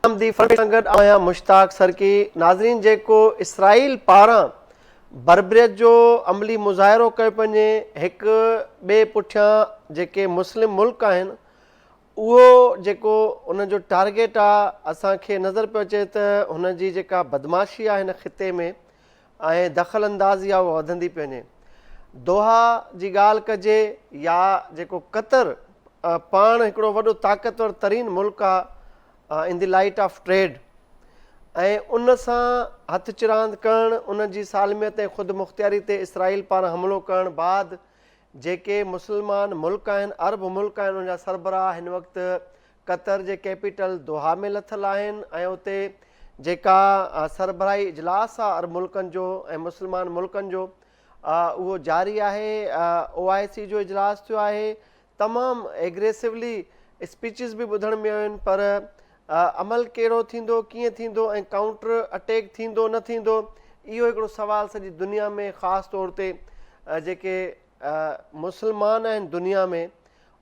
आहियां मुश्ताक सरकी। नाज़रीन, जेको इसराइल पारां बर्बरियत जो अमली मुज़ाहिरो कयो पंहिंजे हिक ॿिए पुठियां जेके मुस्लिम मुल्क आहिनि, उहो जेको उनजो टारगेट आहे, असांखे नज़र पियो अचे त हुनजी जेका बदमाशी आहे हिन ख़िते में ऐं दख़ल अंदाज़ी आहे उहा वधंदी पई वञे। दोहा जी ॻाल्हि कजे या जेको कतर पाण हिकिड़ो वॾो ताक़तवर तरीन मुल्क आहे in the light of trade, ऐं उन सां हथ चिरांद करणु, उन जी सालमियत ऐं ख़ुदि मुख़्तियारी ते इसराइल पारां हमिलो करण बाद जेके मुस्लमान मुल्क आहिनि, अरब मुल्क आहिनि, उनजा सरबराह हिन वक़्तु कतर जे कैपिटल दोहा में लथल आहिनि ऐं उते जेका सरबराही इजलास आहे अरब मुल्कनि जो ऐं मुस्लमान मुल्कनि जो, उहो जारी आहे। OIC जो इजलास थियो आहे। तमामु एग्रेसिवली स्पीचिस बि ॿुधण में आहिनि, पर अमल कहिड़ो थींदो, कीअं थींदो ऐं काउंटर अटैक थींदो न थींदो, इहो हिकिड़ो सुवालु सॼी दुनिया में ख़ासि तौर ते जेके मुस्लमान आहिनि दुनिया में,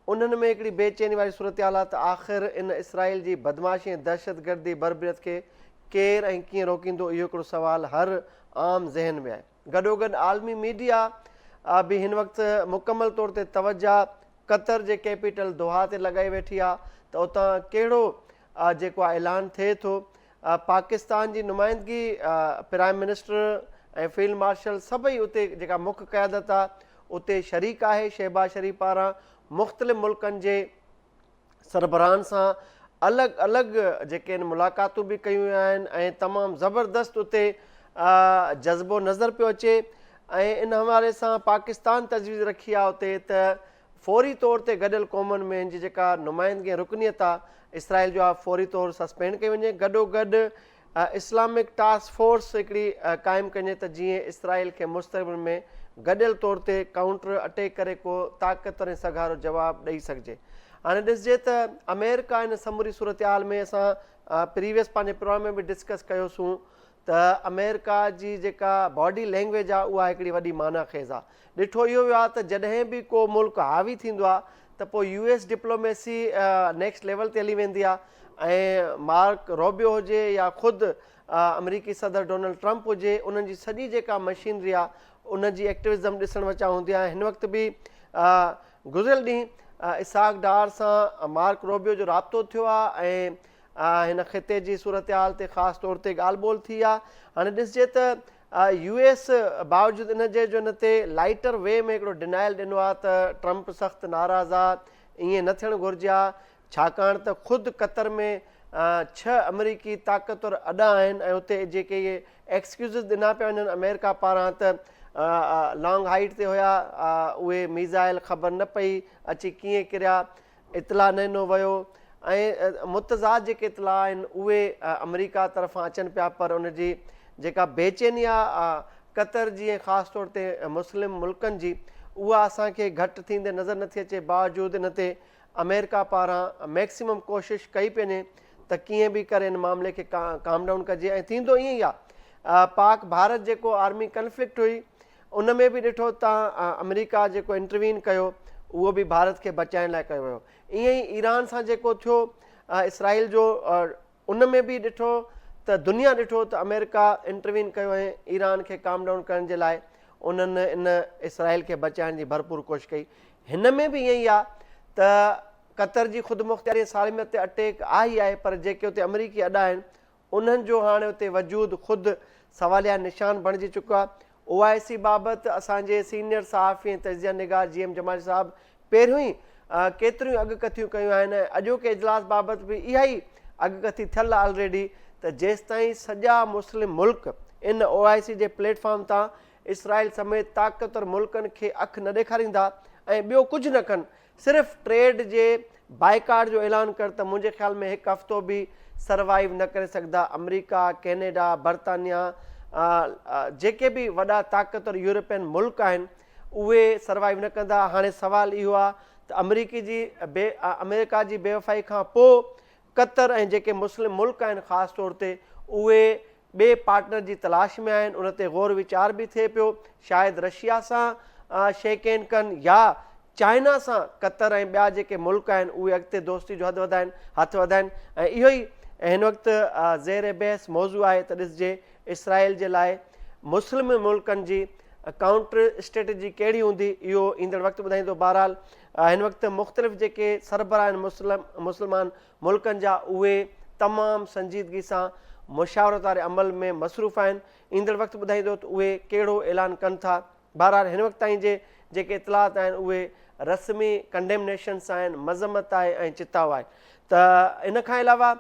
उन्हनि में हिकिड़ी बेचैनी वारी सूरत हाल आहे त आख़िर इन इसराइल जी बदमाशी ऐं दहशतगर्दी बर्बरियत खे केरु ऐं कीअं रोकींदो, इहो हिकिड़ो सुवालु हर आम ज़हन में आहे। गॾोगॾु आलमी मीडिया बि हिन वक़्तु मुकमल तौर ते तवजा कतर जे कैपिटल दोहा ते लॻाई वेठी आहे त उतां कहिड़ो जेको आहे ऐलान थिए थो। पाकिस्तान जी नुमाइंदगी, प्राइम मिनिस्टर ऐं फील्ड मार्शल सभई उते जेका मुख्य क़यादत आहे उते शरीक आहे। शहबाज शरीफ़ पारां मुख़्तलिफ़ मुल्कनि जे सरबराहनि सां अलॻि अलॻि जेके आहिनि मुलाक़ातूं बि कयूं आहिनि ऐं तमामु ज़बरदस्त उते जज़्बो नज़र पियो अचे। ऐं इन हवाले सां पाकिस्तान तजवीज़ रखी आहे उते त फौरी तौर ते गॾियल क़ौमुनि में हिन जी जेका नुमाइंदगी ऐं रुकनियत आहे इसराइल जो आहे, फौरी तौरु सस्पेंड कई वञे। गॾोगॾु इस्लामिक टास्क फोर्स हिकिड़ी क़ाइमु कजे त जीअं इसराइल खे मुस्तक़बिल में गॾियल तौर ते काउंटर अटैक करे को ताक़तवर ऐं सघारो जवाबु ॾेई सघिजे। हाणे ॾिसिजे त अमेरिका इन समूरी सूरत हाल में असां प्रीवियस पंहिंजे प्रोग्राम में बि डिस्कस कयोसीं त अमेरिका जी जेका बॉडी लैंग्वेज आहे उहा हिकिड़ी वॾी माना ख़ेज़ आहे। ॾिठो इहो वियो आहे त जॾहिं बि को मुल्क हावी थींदो आहे त पोइ US डिप्लोमेसी नेक्स्ट लेवल ते हली वेंदी आहे ऐं मार्क रोबियो हुजे या ख़ुदि अमरीकी सदर डोनाल्ड ट्रंप हुजे, उन्हनि जी सॼी जेका मशीनरी आहे उन जी एक्टिविज़म ॾिसण वचा हूंदी आहे। हिन वक़्तु बि गुज़िरियल ॾींहुं इसाक डार सां मार्क रोबियो जो राब्तो थियो आहे ऐं हिन ख़िते जी सूरत हाल ते ख़ासि तौर ते ॻाल्हि ॿोल थी आहे। हाणे ॾिसिजे त US बावजूदि इन जे जो इन ते लाइटर वे में हिकिड़ो डिनाइल ॾिनो आहे त ट्रंप सख़्तु नाराज़ आहे, ईअं न थियणु घुरिजे आहे, छाकाणि त ख़ुदि कतर में 6 अमरीकी ताक़तवर अॾा आहिनि ऐं उते जेके इहे एक्सक्यूज़िस ॾिना पिया वञनि अमेरिका पारां त लॉन्ग हाइट ते हुया, उहे मीज़ाइल ख़बर न पई अची कीअं किरिया, इतला न ॾिनो वियो ऐं मुतज़ाद जेके इतला आहिनि उहे अमरीका तरफ़ां अचनि पिया, पर उनजी जेका बेचैनी आहे कतर जी ऐं ख़ासि तौर ते मुस्लिम मुल्कनि जी, उहा असांखे घटि थींदे नज़र नथी अचे। बावजूदि इन ते अमेरिका पारां मैक्सिमम कोशिशि कई पई वञे त कीअं बि करे इन मामले खे काम डाउन कजे ऐं थींदो ईअं ई आहे। पाक भारत जेको आर्मी कन्फ्लिक्ट हुई उन में बि ॾिठो तव्हां अमेरिका जेको इंटरवीन कयो उहो बि भारत खे बचाइण लाइ कयो वियो। ईअं ई ईरान सां जेको थियो इसराइल जो, उन में बि ॾिठो त दुनिया ॾिठो त अमेरिका इंटरवीन कयो ऐं ईरान खे काम डाउन करण जे लाइ उन्हनि इन इसराइल खे बचाइण जी भरपूर कोशिशि कई। हिन में बि ईअं ई आहे त कतर जी ख़ुदि मुख़्तियारी सालमियत ते अटैक आहे ई आहे, पर जेके उते अमरीकी अॾा आहिनि उन्हनि जो हाणे उते वजूद ख़ुदि सवालिया निशान बणिजी चुको आहे। OIC बाबति असांजे सीनियर सहाफ़ी ऐं तजिया निगार GM जमाली साहिबु पहिरियों ई केतिरियूं अॻकथियूं कयूं आहिनि। अॼोके इजलास बाबति बि इहा ई अॻकथी थियल आहे ऑलरेडी त जेसिताईं सॼा मुस्लिम मुल्क इन OIC जे प्लेटफॉर्म तां इसराइल समेत ताक़तवर मुल्कनि खे अखि न ॾेखारींदा ऐं ॿियो कुझु न कनि, सिर्फ़ु ट्रेड जे बाइकाट जो ऐलान कर त मुंहिंजे ख़्याल में हिकु हफ़्तो बि सर्वाइव न करे सघंदा। अमरीका, कैनेडा, बर्तानिया, जेके बि वॾा ताक़तवर यूरोपियन मुल्क आहिनि उहे सर्वाइव न कंदा। हाणे सुवालु इहो आहे त अमेरिका जी बेवफ़ाई खां पोइ कतर ऐं जेके मुस्लिम मुल्क आहिनि ख़ासि तौर ते उहे ॿिए पार्टनर जी तलाश में आहिनि। उन ते गौर वीचार बि थिए पियो, शायदि रशिया सां शेकेन कनि या चाइना सां कतर ऐं ॿिया जेके मुल्क आहिनि उहे अॻिते दोस्ती जो हथु वधाइनि ऐं इहो ई ऐं हिन वक़्तु ज़ेर बहस मौज़ू आहे त ॾिसजे इसराइल जे लाइ मुस्लिम मुल्कनि जी काउंटर स्ट्रेटजी कहिड़ी हूंदी, इहो ईंदड़ वक़्तु ॿुधाईंदो। बहरहाल हिन वक़्तु मुख़्तलिफ़ जेके सरबराह आहिनि मुस्लमान मुल्कनि जा, उहे तमामु संजीदगी सां मुशावरत वारे अमल में मसरूफ़ आहिनि। ईंदड़ वक़्तु ॿुधाईंदो त उहे कहिड़ो ऐलान कनि था। बहरहाल हिन वक़्तु ताईं जे जेके इतलात आहिनि उहे रस्मी कंडेमनेशन्स आहिनि, मज़म्मत आहे ऐं चिताव आहे। त इन खां अलावा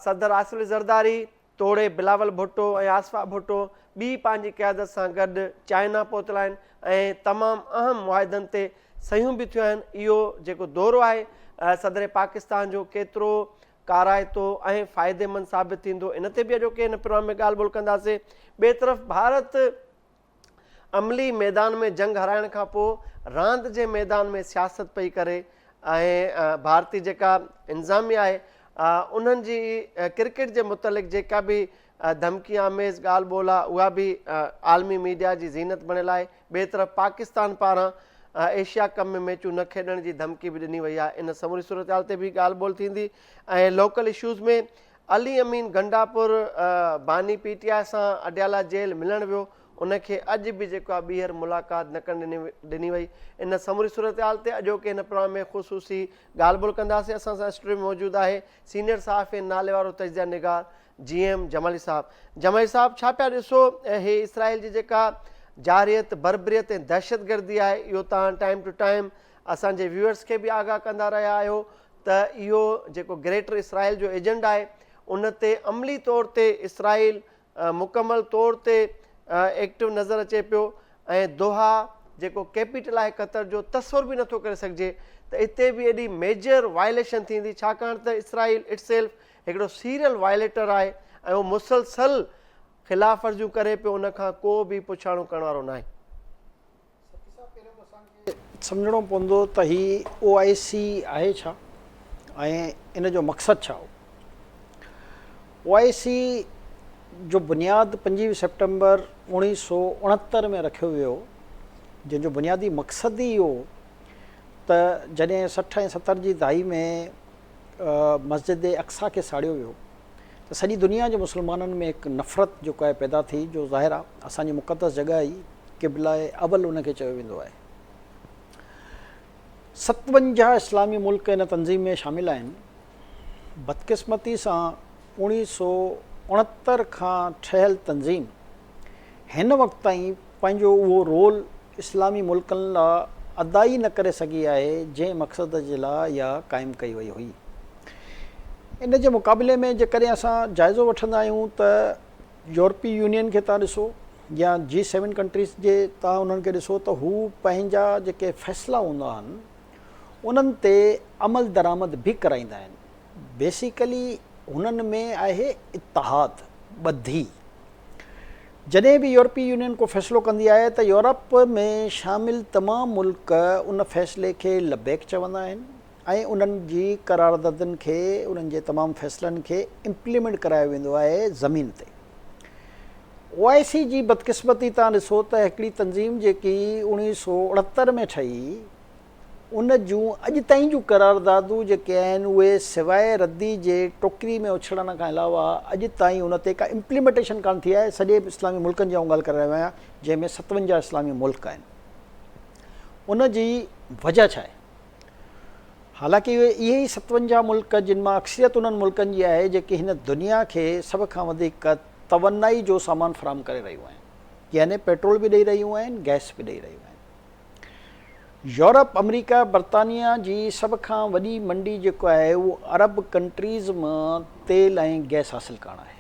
सदर आसिफ ज़रदारी, तोड़े बिलावल भुट्टो ऐं आसफा भुट्टो ॿी पंहिंजी क़यादत सां गॾु चाइना पहुतल आहिनि ऐं तमामु अहम मुआहिदनि ते सहियूं बि थियूं आहिनि। इहो जेको दौरो आहे सदर पाकिस्तान जो केतिरो काराइतो ऐं फ़ाइदेमंद साबित थींदो, इन ते बि अॼोके हिन प्रोग्राम में ॻाल्हि ॿोल कंदासीं। ॿिए तरफ़ भारत अमली मैदान में जंग हाराइण खां पोइ रांदि जे मैदान में सियासत पई करे ऐं भारतीय जेका इंतिज़ामिया आहे उन्हनि जी क्रिकेट जे मुतलिक़ जेका बि धमकी आमेज़ ॻाल्हि ॿोल आहे उहा बि आलमी मीडिया जी ज़ीनत बणियल आहे। ॿिए तरफ़ पाकिस्तान पारां एशिया कप में मैचूं न खेॾण जी धमकी बि ॾिनी वई आहे। इन समूरी सूरत हाल ते बि ॻाल्हि ॿोल थींदी। ऐं लोकल इशूज़ में अली अमीन गंडापुर बानी PTI सां अडियाला जेल मिलणु वियो, उनखे अॼु बि जेको आहे ॿीहर मुलाक़ात न करणु ॾिनी वई। इन समूरी सूरत हाल ते अॼोके हिन प्रोग्राम में ख़ुशूसी ॻाल्हि ॿोल कंदासीं। असां सां स्टूडियो में मौजूदु आहे सीनियर सहाफ़ी नाले वारो तजिया निगार GM जमाली साहब। जमाली साहब, छा पिया ॾिसो हे इसराइल जी जेका जारियत, बर्बरियत ऐं दहशतगर्दी आहे, इहो तव्हां टाइम टू टाइम असांजे व्यूअर्स खे बि आगाह कंदा रहिया आहियो त इहो जेको ग्रेटर इसराइल जो एजेंडा आहे उन ते अमली तौर ते इसराइल मुकमल तौर ते एक्टिव नज़र अचे पियो ऐं दोहा जेको कैपिटल आहे क़तर जो, तस्वुर बि नथो करे सघिजे त इते बि एॾी मेजर वायलेशन थींदी, छाकाणि त इसराइल इटसेल्फ हिकिड़ो सीरियल वायलेटर आहे ऐं उहो मुसलसल ख़िलाफ़ वर्जियूं करे पियो, उनखां को बि पुछाणो करण वारो न आहे। सम्झणो पवंदो त ही OIC आहे छा ऐं इन जो मक़सदु छा हो। OIC जो बुनियादु 25 सेप्टेम्बर 1969 में रखियो वियो, जंहिंजो बुनियादी मक़सदु ई इहो त जॾहिं 60 ऐं 70 जी दहाई में मस्जिद अक़सा खे साड़ियो वियो त सॼी दुनिया जे मुस्लमाननि में हिकु नफ़रत जेको आहे पैदा थी, जो ज़ाहिर आहे असांजी मुक़दस जॻह ई क़िबला अवल उनखे चयो वेंदो आहे। 57 इस्लामी मुल्क इन तंज़ीम में शामिल आहिनि। बदकिस्मती सां 1969 खां ठहियल तंज़ीम हिन वक़्त ताईं पंहिंजो उहो रोल इस्लामी मुल्कनि लाइ अदा ई न करे सघी आहे जंहिं मक़सद जे लाइ इहा क़ाइमु कई वई हुई। इन जे मुक़ाबले में जेकॾहिं असां जाइज़ो वठंदा आहियूं त यूरोपी यूनियन खे तव्हां ॾिसो या G7 कंट्रीज़ जे तव्हां उन्हनि खे ॾिसो त हू पंहिंजा जेके फ़ैसिला हूंदा आहिनि उन्हनि ते अमल दरामद बि कराईंदा आहिनि। बेसिकली हुननि में आहे इत्तिहाद, ॿधी। जॾहिं बि यूरोपी यूनियन को फ़ैसिलो कंदी आहे त यूरोप में शामिल तमामु मुल्क उन फ़ैसिले खे लबैक चवंदा आहिनि ऐं उन्हनि जी करारदादनि खे, उन्हनि जे तमामु फ़ैसिलनि खे इम्प्लीमेंट करायो वेंदो आहे ज़मीन ते। OIC जी बदकिस्मती तव्हां ॾिसो त हिकिड़ी तंज़ीम जेकी 1969 में ठही, उन जूं अॼु ताईं जूं करारदादूं जेके आहिनि उहे सवाइ रद्दी जे टोकरी में उछलण खां अलावा अॼु ताईं उन ते का इम्प्लीमेंटेशन कान थी आहे। सॼे इस्लामी मुल्कनि जी आऊं ॻाल्हि करे रहियो आहियां, जंहिंमें 57 इस्लामी मुल्क आहिनि। उन जी वजह छा आहे? हालांकि इहे ई 57 मुल्क जिन मां अक्सरियत उन्हनि मुल्कनि जी आहे जेके हिन दुनिया खे सभ खां वधीक तवनाई जो सामान फ़राहम करे रहियूं आहिनि, यानी पेट्रोल बि ॾेई रहियूं आहिनि, गैस बि ॾेई रहियूं आहिनि। यूरोप, अमेरिका, बर्तानिया जी सभ खां वॾी मंडी जेको आहे उहो अरब कंट्रीज़ मां तेल ऐं गैस हासिलु करणु आहे।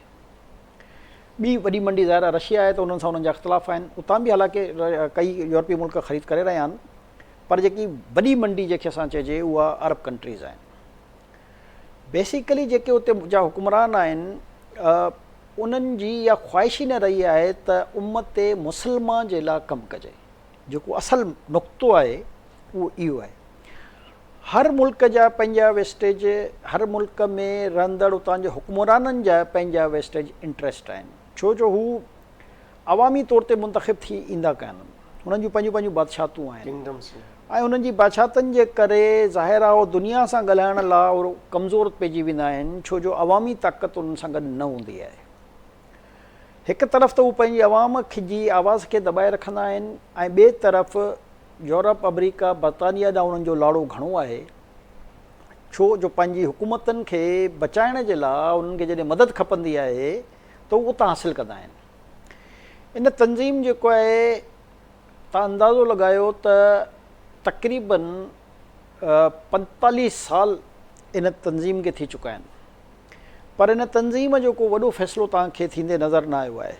ॿी वॾी मंडी ज़ाहिर आहे रशिया आहे, त उन्हनि सां उन्हनि जा इख़्तिलाफ़ आहिनि। उतां बि हालांकि कई यूरोपी मुल्क ख़रीद करे रहिया आहिनि, पर जेकी वॾी मंडी जंहिंखे असां चइजे उहा अरब कंट्रीज़ आहिनि। बेसिकली जेके उते जा हुकुमरान आहिनि उन्हनि जी इहा ख़्वाहिश ई न रही आहे त उम्मत मुसलमान जे लाइ कमु कजे। जेको असल नुक़्तो आहे उहो इहो आहे। हर मुल्क जा पंहिंजा वेस्टेज, हर मुल्क में रहंदड़ उतां जे हुकुमराननि जा पंहिंजा वेस्टेज इंट्रस्ट आहिनि, छो जो हू अवामी तौर ते मुंतख़िब थी ईंदा कान्हनि। हुननि जूं पंहिंजूं पंहिंजूं बादशाहतूं आहिनि। ऐं उन्हनि जी बाछातनि जे करे ज़ाहिर आहे उहो दुनिया सां ॻाल्हाइण लाइ उहो कमज़ोर पइजी वेंदा आहिनि, छो जो अवामी ताक़त उन्हनि सां गॾु न हूंदी आहे। हिकु तरफ़ त उहे पंहिंजी अवाम जी आवाज़ खे दॿाए रखंदा आहिनि ऐं ॿिए तरफ़ यूरोप, अमरीका, बरतानिया ॾांहुं उन्हनि जो लाड़ो घणो आहे, छो जो पंहिंजी हुकूमतनि खे बचाइण जे लाइ उन्हनि खे जॾहिं मदद खपंदी आहे त उहो उतां हासिलु कंदा आहिनि। इन तंज़ीम जेको आहे, तव्हां अंदाज़ो लॻायो त तक़रीबन 45 साल इन तंज़ीम खे थी चुका आहिनि, पर इन तंज़ीम जो को वॾो फ़ैसिलो तव्हांखे थींदे नज़र न आयो आहे।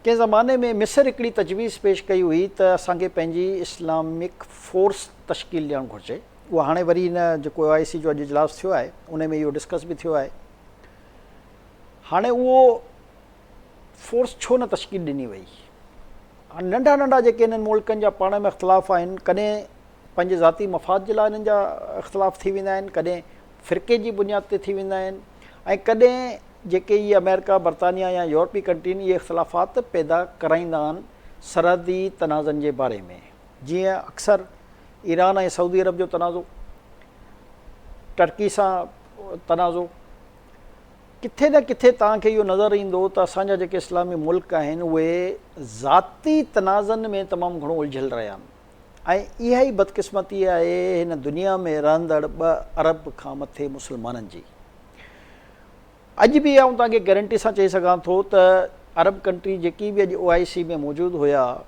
कंहिं ज़माने में मिस्र हिकिड़ी तजवीज़ पेश कई हुई त असांखे पंहिंजी इस्लामिक फ़ोर्स तश्कील ॾियणु घुरिजे। उहा हाणे वरी हिन जेको OIC जो अॼु इजलास थियो आहे उन में इहो डिस्कस बि थियो आहे। हाणे उहो फ़ोर्स छो न तश्कील ॾिनी वई? हाणे नंढा नंढा जेके हिननि मुल्कनि जा पाण में इख़्तिलाफ़ आहिनि, कॾहिं पंहिंजे ज़ाती मफ़ाद जे लाइ हिननि जा इख़्तिलाफ़ थी वेंदा आहिनि, कॾहिं फ़िरक़े जी बुनियाद ते थी वेंदा आहिनि, ऐं कॾहिं जेके इहे अमेरिका, बरतानिया या यूरोपी कंट्रियुनि इहे इख़्तिलाफ़ात पैदा कराईंदा आहिनि सरहदी तनाज़नि जे बारे में। जीअं अक्सर ईरान ऐं सऊदी अरब जो तनाज़ो, टर्की सां तनाज़ो, किथे न किथे तव्हांखे इहो नज़र ईंदो त असांजा जेके इस्लामी मुल्क आहिनि उहे ज़ाती तनाज़नि में तमामु घणो उलझियल रहिया आहिनि। ऐं इहा ई बदकिस्मती आहे हिन दुनिया में रहंदड़ 2 अरब खां मथे मुस्लमाननि जी। अॼु बि आउं तव्हांखे गारंटी सां चई सघां थो त अरब कंट्री जेकी बि अॼु OIC में मौजूदु हुया,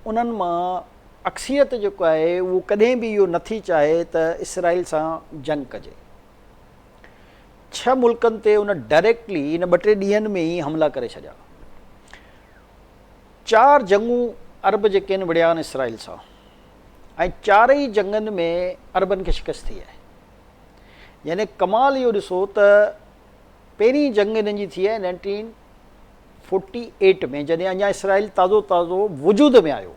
उन्हनि मां अक्सरियत जेको आहे उहो कॾहिं बि इहो नथी चाहे त इसराइल सां जंग कजे। 6 मुल्कनि ते उन डायरेक्टली इन 2-3 ॾींहंनि में ई हमला करे छॾिया। 4 जंगूं अरब जेके आहिनि विड़िया आहिनि इसराइल सां, ऐं 4 जंगनि में अरबनि खे शिकस्त थी आहे। यानी कमाल इहो ॾिसो त पहिरीं जंग हिननि जी थी आहे 1948 में, जॾहिं अञा इसराइल ताज़ो ताज़ो वजूद में आयो,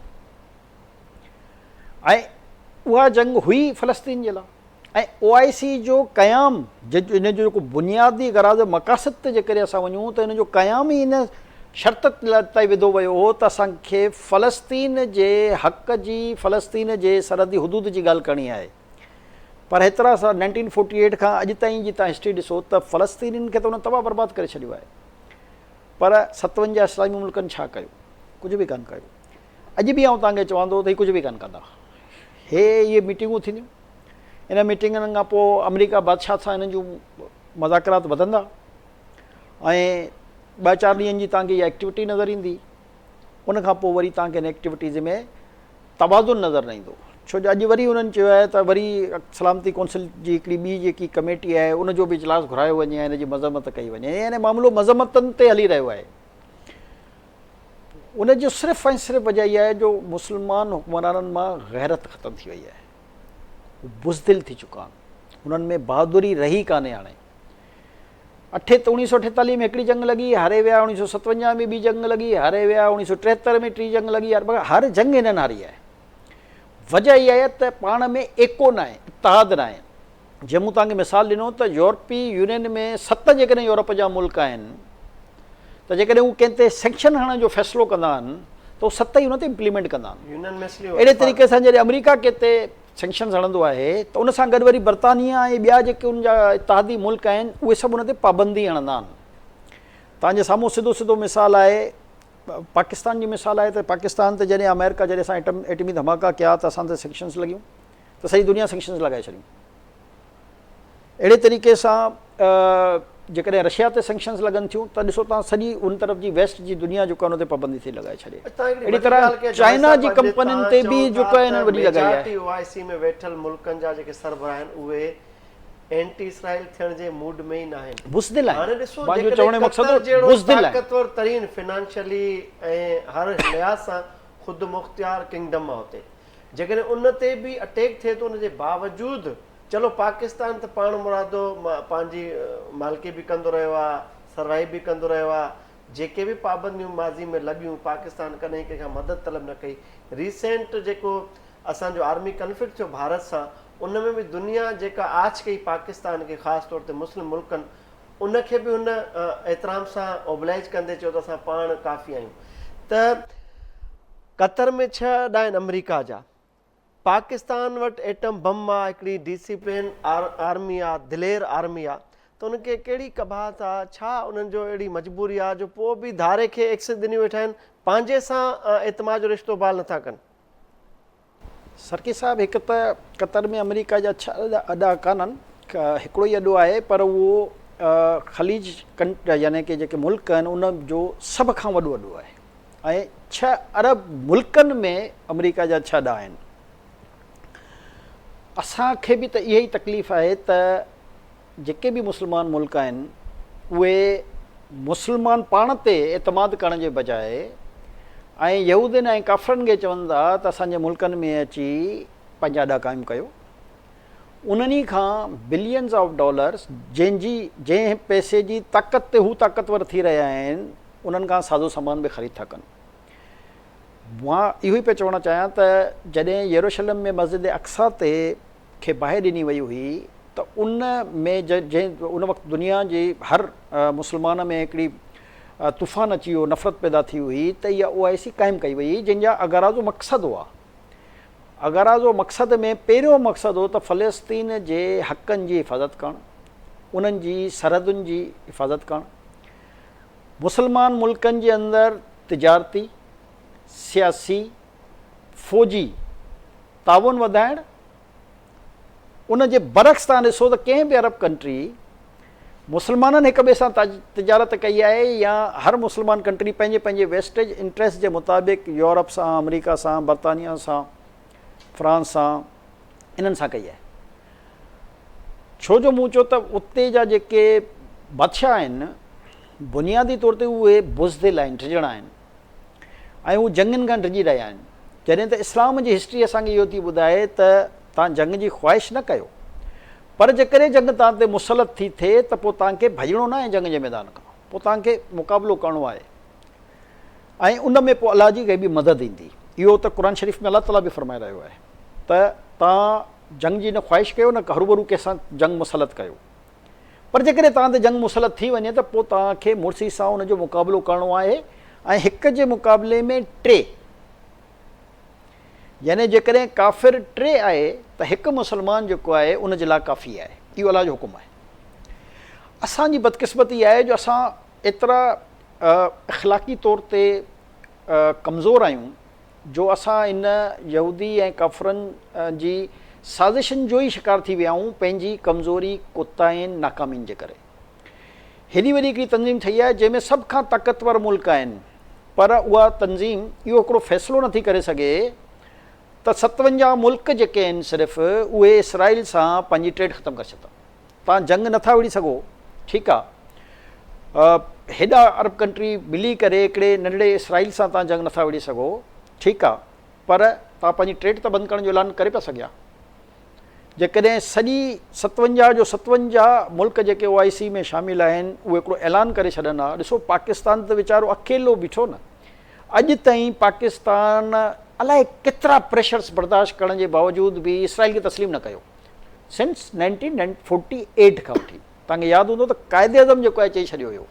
ऐं उहा जंग हुई फ़लस्तीन जे लाइ। ऐं OIC जो क़याम इन जो जेको बुनियादी गराज़ मक़ासिद ते जेकॾहिं असां वञूं त इन जो क़याम ई इन शर्त ताईं विधो वियो हो त असांखे फ़लस्तीन जे हक़ जी, फ़लस्तीन जे सरहदी हुदूद जी ॻाल्हि करणी आहे। पर हेतिरा सां 1948 खां अॼु ताईं जी तव्हां हिस्ट्री ॾिसो त फ़लस्तीनियुनि खे त उन तबाह बर्बादु करे छॾियो आहे, पर 57 इस्लामी मुल्कनि छा कयो? कुझु बि कान कयो। अॼु बि आउं तव्हांखे चवां थो त ही कुझु बि कान कंदा। इहे मीटिंगूं थींदियूं, इन मीटिंगनि खां पोइ अमरीका बादशाह सां हिननि जूं मुज़ाकरात वधंदा, ऐं 2-4 ॾींहंनि जी तव्हांखे इहा एक्टिविटी नज़र ईंदी। उनखां पोइ वरी तव्हांखे हिन एक्टिविटीज़ में तवाज़ुन नज़र न ईंदो, छो जो अॼु वरी उन्हनि चयो आहे त वरी सलामती कौंसिल जी हिकिड़ी ॿी जेकी कमेटी आहे उनजो बि इजलास घुरायो वञे ऐं हिनजी मज़म्मत कई वञे। यानी मामिलो मज़म्मतनि ते हली रहियो आहे। उनजो सिर्फ़ु ऐं सिर्फ़ु वजह इहा आहे जो मुस्लमान हुक्मराननि मां गैरत ख़तमु थी वई आहे, बुज़दिल थी चुका आहिनि, उन्हनि में बहादुरी रही कान्हे। हाणे 1948 में हिकिड़ी जंग लॻी, हारे विया। 1957 में ॿी जंग लॻी, हारे विया। 1973 में 3 जंग लॻी, हर जंग हिननि हारी आहे। वजह इहा आहे त पाण में एको न आहे, इतिहाद न आहे। जीअं मूं तव्हांखे मिसाल ॾिनो त यूरोपी यूनियन में 7 जेकॾहिं यूरोप जा मुल्क आहिनि त जेकॾहिं उहे कंहिं ते सेंक्शन हणण जो फ़ैसिलो कंदा आहिनि त उहे 7 ई हुन ते इम्प्लीमेंट कंदा आहिनि। अहिड़े तरीक़े सां जॾहिं अमरीका कंहिं ते सेंक्शन हणंदो आहे त उन सां गॾु वरी बरतानिया ऐं ॿिया जेके उन जा इतिहादी मुल्क आहिनि उहे सभु उन ते पाबंदी हणंदा आहिनि। तव्हांजे साम्हूं सिधो सिधो मिसाल आहे पाकिस्तान जी मिसाल आहे त पाकिस्तान ते जॾहिं अमेरिका जॾहिं असां एटमी धमाका कया त असां ते सेंक्शन्स लॻियूं, त सॼी दुनिया सेंक्शन्स लॻाए छॾियूं। अहिड़े तरीक़े सां जेकॾहिं रशिया ते सेंक्शन्स लॻनि थियूं त ॾिसो तव्हां सॼी उन तरफ़ जी वेस्ट जी दुनिया जेको आहे उन ते पाबंदी थी लॻाए छॾे। अहिड़ी तरह चाइना जी कंपनियुनि ते बि जेको आहे हिननि वॾी लॻाई आहे। OIC में वेठल मुल्कनि जा जेके सरबराह आहिनि उहे एंटी इसराइल थियण जे मूड में ई न आहिनि, बुज़दिल आहिनि। हाणे ॾिसो मुंहिंजो चवण जो मक़सदु बुज़दिल आहे, ताक़तवर तरीन फाइनेंशियली ऐं हर लिहाज़ सां ख़ुदि मुख़्तियार किंगडम आहे हुते। जेकॾहिं उन ते बि अटैक थिए थो उनजे बावजूदि, चलो पाकिस्तान त पाण मुरादो पंहिंजी मालिकी बि कंदो रहियो आहे, सर्वाइव बि कंदो रहियो आहे। जेके बि पाबंदियूं माज़ी में लॻियूं, पाकिस्तान कॾहिं कंहिंखां मदद तलब न कई। रिसेंट जेको असांजो आर्मी कन्फ्लिक्ट थियो भारत सां, उन में बि दुनिया जेका आच कई पाकिस्तान खे, ख़ासि तौर ते मुस्लिम मुल्कनि, उनखे बि हुन एतिराम सां ओबलाइज कंदे चयो त असां पाण काफ़ी आहियूं। त कतर में 6 अॾा आहिनि अमरीका जा, पाकिस्तान वटि एटम बम आहे, हिकिड़ी डिसिप्लिन आर्मी आहे, दिलेर आर्मी आहे, त उनखे कहिड़ी कबात आहे, छा उन्हनि जो अहिड़ी मजबूरी आहे जो पोइ बि धारे खे एक्स ॾिनी वेठा आहिनि, पंहिंजे सां एतमाद जो रिश्तो बहाल नथा कनि? सरकी साहिबु, हिकु त कतर में अमेरिका जा 6 अॾा कान्हनि, हिकिड़ो ई अॾो आहे, पर उहो ख़लीज यानी कि जेके मुल्क आहिनि उन जो सभ खां वॾो अॾो आहे ऐं 6 अरब मुल्कनि में अमेरिका जा 6 अॾा आहिनि। असांखे बि त इहा ई तकलीफ़ आहे त जेके बि मुस्लमान मुल्क आहिनि उहे मुस्लमान पाण ते एतमाद करण जे बजाए ऐं यहूदीन ऐं काफ़रनि खे चवनि था त असांजे मुल्कनि में अची पंहिंजा अॾा क़ाइमु कयो। उन्हनि खां बिलियन्स ऑफ डॉलर्स जंहिं पैसे जी ताक़त ते हू ताक़तवर थी रहिया आहिनि, उन्हनि खां साज़ो सामान बि ख़रीद था कनि। मां इहो ई पियो चवणु चाहियां त जॾहिं यरूशलम में मस्जिद अक्सा ते खे बाहि ॾिनी वई हुई त उन में जंहिं उन वक़्तु दुनिया जी हर मुस्लमान में हिकिड़ी तूफ़ान अची वियो, नफ़रत पैदा थी हुई त इहा OIC क़ाइमु कई वई, जंहिंजा अगाराज़ो मक़सदु हुआ। अगाराज़ो मक़सद में पहिरियों मक़सदु हो त फ़लस्तीन जे हक़नि जी हिफ़ाज़त करणु, उन्हनि जी सरहदुनि जी हिफ़ाज़त करणु, मुस्लमान मुल्कनि जे अंदरि तिजारती, सियासी, फ़ौजी ताउन वधाइणु। उन जे बरक्स तव्हां ॾिसो त कंहिं बि अरब कंट्री मुस्लमाननि हिक ॿिए सां तिजारत कई आहे या हर मुस्लमान कंट्री पंहिंजे पंहिंजे वेस्टेज इंट्रस्ट जे मुताबिक़ यूरोप सां, अमेरिका सां, बरतानिया सां, फ्रांस सां, इन्हनि सां कई आहे। छो जो मूं चयो त उते जा जेके बादशाह आहिनि बुनियादी तौर ते उहे बुज़दिल आहिनि, टिजड़ा आहिनि ऐं उहे जंगनि खां डिॼी रहिया आहिनि। जॾहिं त इस्लाम जी हिस्ट्री असांखे इहो थी ॿुधाए त तव्हां जंग जी ख़्वाहिश न कयो, पर जेकॾहिं जंग तव्हां ते मुसलत थी थिए त पोइ तव्हांखे भॼणो न आहे जंग जे मैदान खां, पोइ तव्हांखे मुक़ाबिलो करिणो आहे ऐं उन में पोइ अलाह जी काई बि मदद ईंदी। इहो त क़ुर शरीफ़ में अलाह ताला बि फ़रमाए रहियो आहे त तव्हां जंग जी न ख़्वाहिश कयो, न हरूभरू कंहिंसां जंग मुसलत कयो, पर जेकॾहिं तव्हां ते जंग मुसलत थी वञे त पोइ तव्हांखे मुड़सी सां उनजो मुक़ाबिलो करिणो आहे ऐं हिक जे मुक़ाबले में 3, यानी जेकॾहिं काफ़िर 3 आहे त हिकु मुस्लमान जेको आहे उन जे लाइ काफ़ी आहे। इहो अलाह जो हुकुम आहे। असांजी बदकिस्मती आहे जो असां एतिरा इख़लाक़ी तौर ते कमज़ोर आहियूं जो असां इन यहूदी ऐं काफ़रनि जी साज़िशुनि जो ई शिकार थी विया आहियूं पंहिंजी कमज़ोरी, कोताहियुनि, नाकामियुनि जे करे। हेॾी वॾी हिकिड़ी तंज़ीम ठही आहे जंहिंमें सभ खां ताक़तवर मुल्क आहिनि, पर उहा तंज़ीम इहो हिकिड़ो फ़ैसिलो नथी करे सघे त 57 मुल्क जेके आहिनि सिर्फ़ु उहे इसराइल सां पंहिंजी ट्रेड ख़तमु करे छॾनि। तव्हां जंग नथा विड़ी सघो, ठीकु आहे, हेॾा अरब कंट्री मिली करे हिकिड़े नंढड़े इसराइल सां तव्हां जंग नथा विड़ी सघो, ठीकु आहे, पर तव्हां पंहिंजी ट्रेड त बंदि करण जो ऐलान करे पिया सघिया। जेकॾहिं सॼी 57 जो 57 मुल्क जेके OIC में शामिल आहिनि उहे हिकिड़ो ऐलान करे छॾनि हा। ॾिसो पाकिस्तान त वीचारो अकेलो बीठो न, अॼु ताईं पाकिस्तान अलाए केतिरा प्रेशर्स बर्दाश्त करण जे बावजूदु बि इसराइल खे तस्लीम न कयो सिंस 1948 खां वठी। तव्हांखे यादि हूंदो त क़ाइदे आज़म जेको आहे चई छॾियो हुयो,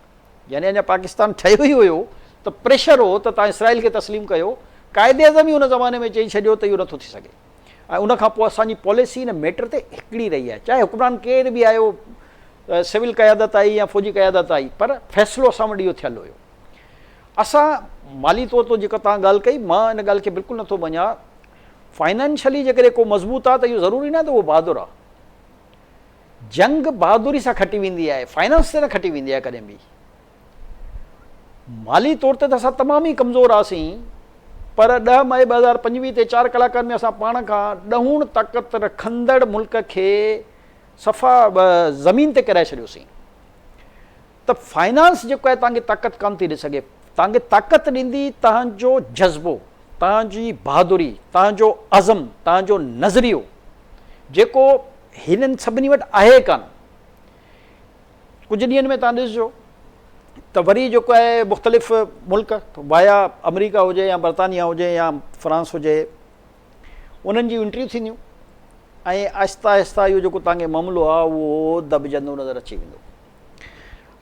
यानी अञा पाकिस्तान ठहियो ई हुयो त प्रेशर हो त तव्हां इसराइल खे तस्लीम कयो। क़ाइदे आज़म ई हुन ज़माने में चई छॾियो त इहो नथो थी सघे ऐं उनखां पोइ असांजी पॉलिसी हिन मैटर ते हिकिड़ी रही आहे, चाहे हुकुमरान केर बि आयो, सिविल क़यादत आई या फ़ौजी क़यादत आई, पर फ़ैसिलो असां वटि इहो थियलु हुयो। असां माली तौर ते जेका तव्हां ॻाल्हि कई, मां इन ॻाल्हि खे बिल्कुलु नथो मञा। फाइनेंशियली जेकॾहिं को मज़बूत आहे त इहो ज़रूरी न त उहो बहादुर आहे। जंग बहादुरी सां खटी वेंदी आहे, फाइनेंस ते न खटी वेंदी आहे कॾहिं बि। माली तौर ते त असां तमामु ई कमज़ोर हुआसीं, पर 10 मई 2025 ते 4 कलाकनि में असां पाण खां ॾहूं ताक़त रखंदड़ मुल्क खे सफ़ा ज़मीन ते किराए छॾियोसीं। त फाइनेंस जेको आहे तव्हांखे ताक़त कान थी ॾेई सघे, तव्हांखे ताक़त ॾींदी तव्हांजो जज़्बो, तव्हांजी बहादुरी, तव्हांजो अज़म, तव्हांजो नज़रियो जेको हिननि सभिनी वटि आहे कान। कुझु ॾींहंनि में तव्हां ॾिसिजो त वरी जेको आहे मुख़्तलिफ़ मुल्क वाया अमेरिका हुजे या बरतानिया हुजे या फ्रांस हुजे, उन्हनि जूं एंट्रियूं थींदियूं ऐं आहिस्ता आहिस्ता इहो जेको तव्हांखे मामिलो आहे उहो दॿजंदो नज़र अची वेंदो।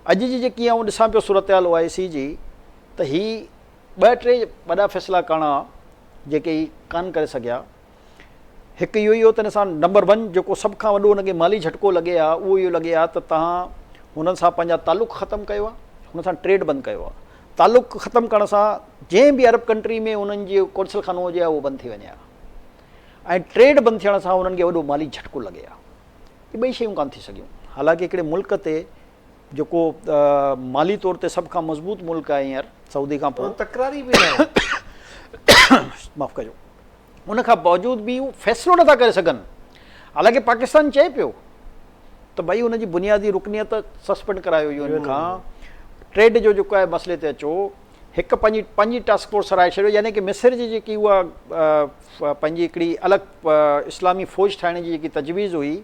अॼु जी जेकी आउं ॾिसां पियो सूरत हाल OIC जी, त ही 2-3 वॾा फ़ैसिला करणा जेके ही कान करे सघिया। हिकु इहो ई हो त हिन सां नंबर 1 जेको सभ खां वॾो हुनखे माली झटको लॻे आहे उहो इहो लॻे आहे त तव्हां हुननि सां पंहिंजा तालुक़ ख़तमु कयो आहे, हुन सां ट्रेड बंदि कयो आहे। तालुक़ ख़तमु करण सां जंहिं बि अरब कंट्री में उन्हनि जो कौंसल खानो हुजे उहो बंदि थी वञे आहे ऐं ट्रेड बंदि थियण सां उन्हनि खे वॾो माली झटको लॻे आहे। इहे ॿई शयूं कान थी सघियूं। हालांकि हिकिड़े मुल्क ते जेको माली तौर ते सभ खां मज़बूत मुल्क आहे हींअर सऊदी खां पोइ, तकरारी बि न माफ़ु कजो, उन खां बावजूद बि उहे फ़ैसिलो नथा करे सघनि। हालांकि पाकिस्तान चए पियो त भई हुनजी बुनियादी रुकनियत सस्पेंड करायो यूएन खां, ट्रेड जो जेको आहे मसइले ते अचो, हिकु पंहिंजी टास्क फोर्स हराए छॾियो, यानी कि मिस्र जी जेकी उहा पंहिंजी हिकिड़ी अलॻि इस्लामी फ़ौज ठाहिण जी जेकी तजवीज़ हुई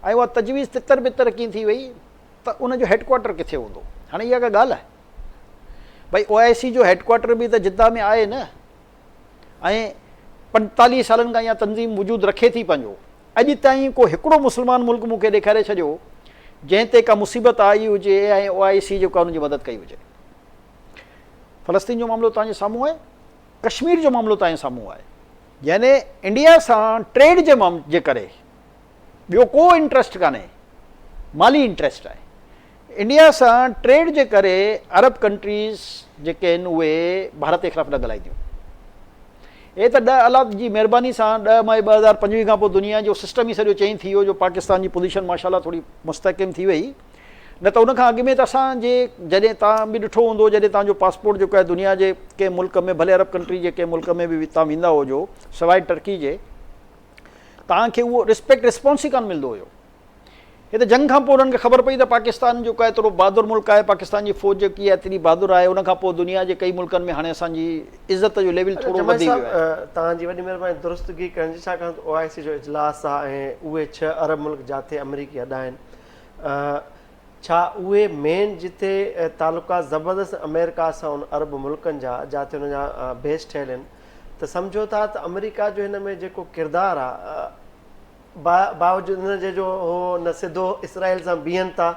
ऐं उहा तजवीज़ तितर बितर कीअं थी वई त उनजो हेडक्वार्टर किथे हूंदो। हाणे इहा का ॻाल्हि आहे भई OIC जो हेडक्वार्टर बि त जिद्दा में आहे न, ऐं 45 सालनि खां इहा तंज़ीम वजूदु रखे थी पंहिंजो। अॼु ताईं को हिकिड़ो मुस्लमान मुल्क मूंखे ॾेखारे छॾियो जंहिं ते का मुसीबत आई हुजे ऐं OIC जेको आहे हुनजी मदद कई हुजे। फ़लस्तीन जो मामिलो तव्हांजे साम्हूं आहे, कश्मीर जो मामिलो तव्हांजे साम्हूं आहे, यानी इंडिया सां ट्रेड जे करे ॿियो को इंट्रस्ट कान्हे, माली इंट्रस्ट आहे। इंडिया सां ट्रेड जे करे अरब कंट्रीज़ जेके आहिनि उहे भारत जे ख़िलाफ़ु न ॻाल्हाईंदियूं। हे त 10 अलाह जी महिरबानी सां 10 मई 2025 खां पोइ दुनिया जो सिस्टम ई सॼो चेंज थी वियो, जो पाकिस्तान जी पोज़ीशन माशाल्लाह थोरी मुस्तहकिम थी वई। न त उन खां अॻु में त असांजे जॾहिं तव्हां बि ॾिठो हूंदो, जॾहिं तव्हांजो पासपोर्ट जेको आहे दुनिया जे कंहिं मुल्क में, भले अरब कंट्री जे कंहिं मुल्क में बि तव्हां वेंदा हुजो सवाइ टर्की जे, तव्हांखे उहो रिस्पॉन्स ई कान मिलंदो हुयो। हे त जंग खां पोइ उन्हनि खे ख़बर पई त पाकिस्तान जेको आहे थोरो बहादुर मुल्क आहे, पाकिस्तान जी फ़ौज जेकी आहे एतिरी बहादुर आहे, उन खां पोइ दुनिया जे कई मुल्कनि में हाणे असांजी इज़त जो लेवल थोरो वधी वियो आहे। तव्हांजी वॾी महिरबानी दुरुस्तगी करण जी, छाकाणि त OIC जो इजलास आहे ऐं उहे 6 अरब मुल्क जिथे अमरीकी अॾा आहिनि, छा उहे मेन जिते तालुका ज़बरदस्त अमेरिका सां उन अरब मुल्कनि जा जिते हुन जा बेस ठहियल आहिनि, त सम्झो था त अमरीका जो हिन में जेको किरदारु आहे बावजूदि हिन जे जो हो न सिधो इसराइल सां बीहनि था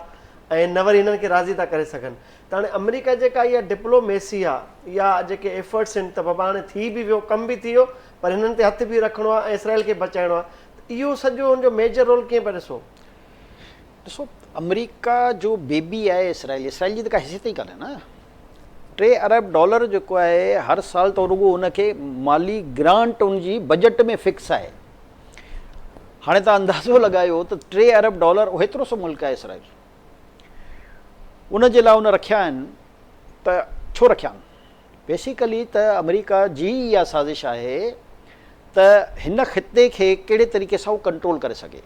ऐं न वरी हिननि खे राज़ी था करे सघनि, त हाणे अमरीका जेका इहा डिप्लोमेसी आहे या जेके एफर्ट्स आहिनि त बाबा हाणे थी बि वियो, कम बि थी वियो, पर हिननि ते हथु बि रखिणो आहे ऐं इसराइल खे बचाइणो आहे, इहो सॼो हुनजो मेजर रोल कीअं पिया ॾिसो? ॾिसो, अमरीका जो बेबी आहे इसराइल जी त का हैसियत ई कान्हे न। $3 अरब जेको आहे हर साल त रुॻो हुनखे माली ग्रांट उनजी बजट में फिक्स आहे। हाणे तव्हां अंदाज़ो लॻायो त $3 अरब एतिरो सो मुल्क आहे इसराइल, उन जे लाइ उन रखिया आहिनि त छो रखिया आहिनि? बेसिकली त अमरीका जी इहा साज़िश आहे त हिन ख़िते खे कहिड़े तरीक़े सां उहो कंट्रोल करे सघे।